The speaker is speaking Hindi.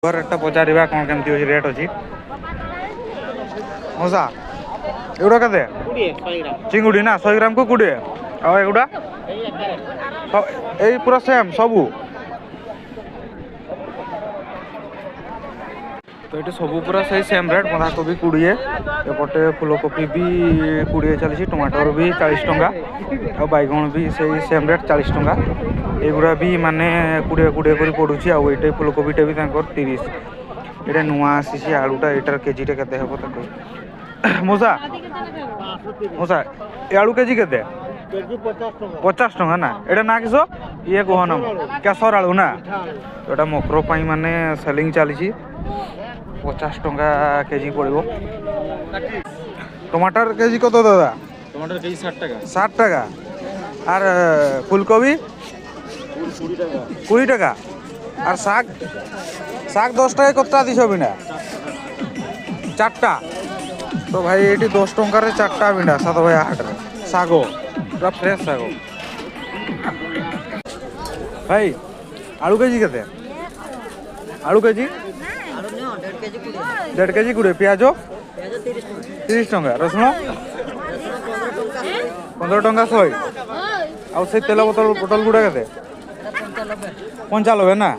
रेट पचार कौन केमती रेट अच्छी मौसा एगुड़ा के चिंगुड़ी ना 100 ग्राम को 20 एगुड़ा यही पूरा सेम सबू तो ये सब पूरा सही सेम रेट बंधाकोबी 20 एपटे फुलकोबी भी 20 चली टमाटर भी 40 टंका और बैगन भी सही सेम रेट 40 टंका एगुड़ा भी माने 20 कर पड़ुची आईटे फुलकोबीटे भी 30 ये नुआ आसी आलूटा यार केजीटे के मौसा मौसा आलू केजी के 50 टंका ना ये ना किस ये कहना केसर आलू ना तो मकर माने सेलिंग चली 50 टंका केजी पड़ो टमाटर केजी कत दादा टमाटर केजी 60 टाका और फुलकोबी 20 टाका और शाक 10 टाका कतटा दिस बिना 4टा तो भाई ये 10 टंकार 4टा बिना 7 भाई 8 शाग पूरा फ्रेश शाग भाई आलू केजी के आलू केजी 1.5 केजी 20 प्याज 30 टंका रसुण 15 टंका 100 आउ से तेल बोतल गुड़ा के 95 ना